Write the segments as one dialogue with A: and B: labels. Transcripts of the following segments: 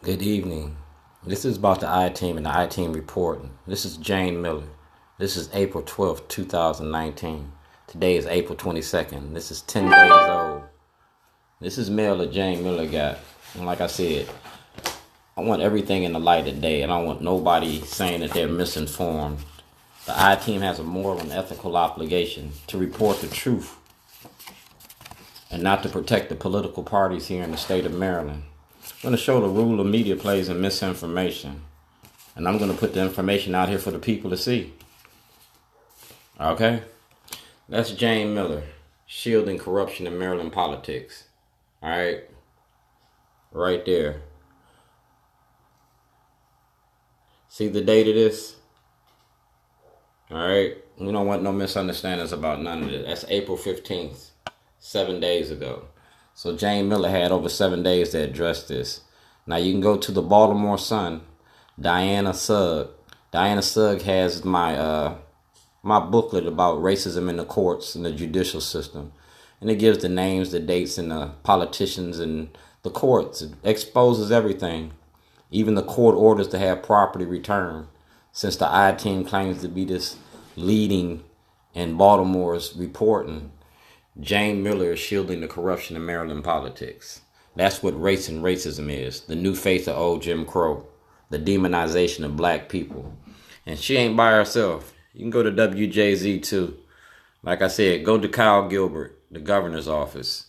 A: Good evening. This is about the I-Team and the I-Team reporting. This is Jayne Miller. This is April 12th, 2019. Today is April 22nd. This is 10 days old. This is mail that Jayne Miller got. And like I said, I want everything in the light of day. I don't want nobody saying that they're misinformed. The I-Team has a moral and ethical obligation to report the truth and not to protect the political parties here in the state of Maryland. I'm going to show the role of media plays in misinformation. And I'm going to put the information out here for the people to see. Okay? That's Jayne Miller, shielding corruption in Maryland politics. Alright? Right there. See the date of this? Alright? We don't want no misunderstandings about none of this. That's April 15th, 7 days ago. So Jayne Miller had over 7 days to address this. Now you can go to the Baltimore Sun, Diana Sugg. Diana Sugg has my booklet about racism in the courts and the judicial system. And it gives the names, the dates, and the politicians and the courts. It exposes everything. Even the court orders to have property returned. Since the I-Team claims to be this leading in Baltimore's reporting, Jayne Miller is shielding the corruption in Maryland politics. That's what race and racism is. The new face of old Jim Crow. The demonization of black people. And she ain't by herself. You can go to WJZ too. Like I said, go to Kyle Gilbert, the governor's office.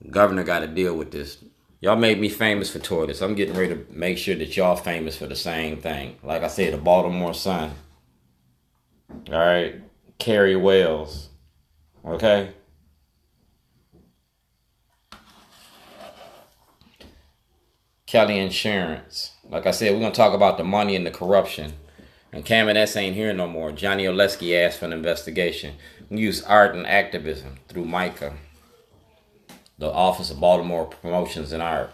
A: The governor got to deal with this. Y'all made me famous for toilets. I'm getting ready to make sure that y'all famous for the same thing. Like I said, the Baltimore Sun. All right. Carrie Wells. Okay. Kelly Insurance. Like I said, we're going to talk about the money and the corruption. And Cameron S. ain't here no more. Johnny Olszewski asked for an investigation. We use art and activism through MICA, the Office of Baltimore Promotions and Art.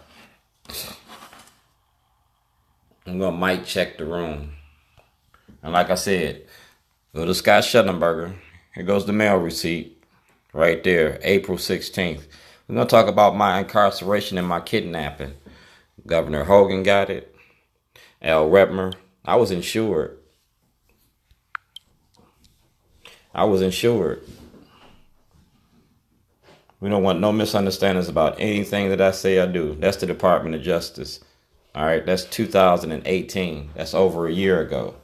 A: I'm going to mic check the room. And like I said, go to Scott Shellenberger. Here goes the mail receipt. Right there, April 16th. We're going to talk about my incarceration and my kidnapping. Governor Hogan got it. Redmer. I was insured. We don't want no misunderstandings about anything that I say or do. That's the Department of Justice. All right, that's 2018. That's over a year ago.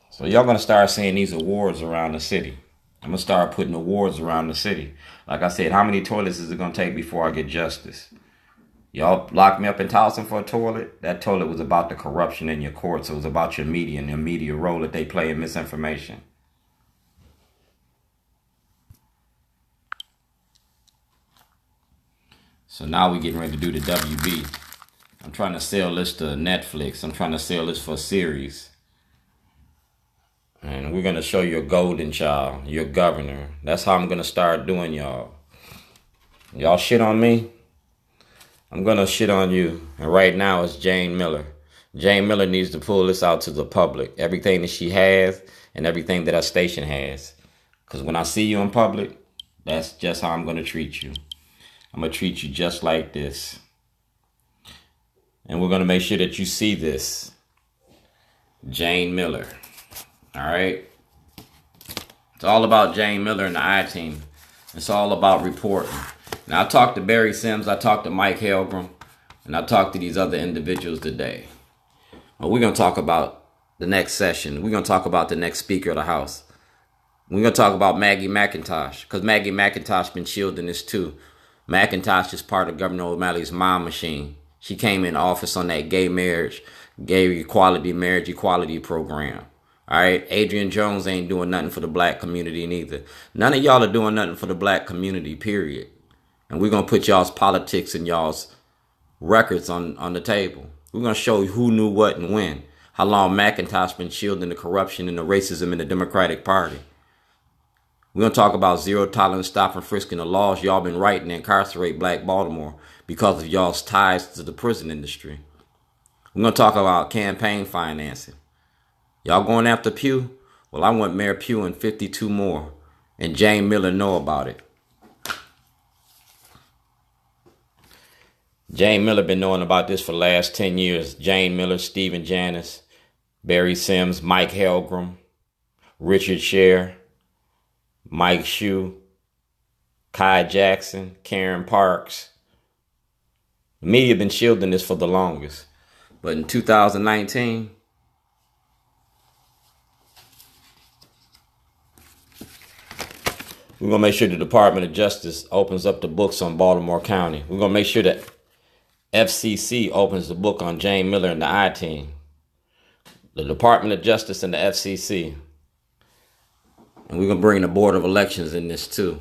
A: So y'all going to start seeing these awards around the city. I'm going to start putting awards around the city. Like I said, how many toilets is it going to take before I get justice? Y'all locked me up in Towson for a toilet. That toilet was about the corruption in your courts. It was about your media and your media role that they play in misinformation. So now we're getting ready to do the WB. I'm trying to sell this to Netflix. I'm trying to sell this for a series. And we're going to show your golden child, your governor. That's how I'm going to start doing y'all. Y'all shit on me? I'm going to shit on you. And right now it's Jayne Miller. Jayne Miller needs to pull this out to the public. Everything that she has and everything that our station has. Because when I see you in public, that's just how I'm going to treat you. I'm going to treat you just like this. And we're going to make sure that you see this. Jayne Miller. All right? It's all about Jayne Miller and the I-Team. It's all about reporting. Now, I talked to Barry Sims, I talked to Mike Helgram, and I talked to these other individuals today. Well, we're going to talk about the next session. We're going to talk about the next Speaker of the House. We're going to talk about Maggie McIntosh, because Maggie McIntosh been shielding this too. McIntosh is part of Governor O'Malley's mom machine. She came in office on that gay marriage equality program. All right, Adrian Jones ain't doing nothing for the black community neither. None of y'all are doing nothing for the black community, period. And we're going to put y'all's politics and y'all's records on the table. We're going to show you who knew what and when. How long McIntosh been shielding the corruption and the racism in the Democratic Party. We're going to talk about zero tolerance, stop and frisk, and the laws y'all been writing to incarcerate black Baltimore because of y'all's ties to the prison industry. We're going to talk about campaign financing. Y'all going after Pugh? Well, I want Mayor Pugh and 52 more. And Jayne Miller know about it. Jayne Miller been knowing about this for the last 10 years. Jayne Miller, Stephen Janis, Barry Sims, Mike Helgram, Richard Scher, Mike Shue, Kai Jackson, Karen Parks. The media been shielding this for the longest. But in 2019, we're going to make sure the Department of Justice opens up the books on Baltimore County. We're going to make sure that FCC opens the book on Jayne Miller and the I-Team. The Department of Justice and the FCC. And we're going to bring the Board of Elections in this too.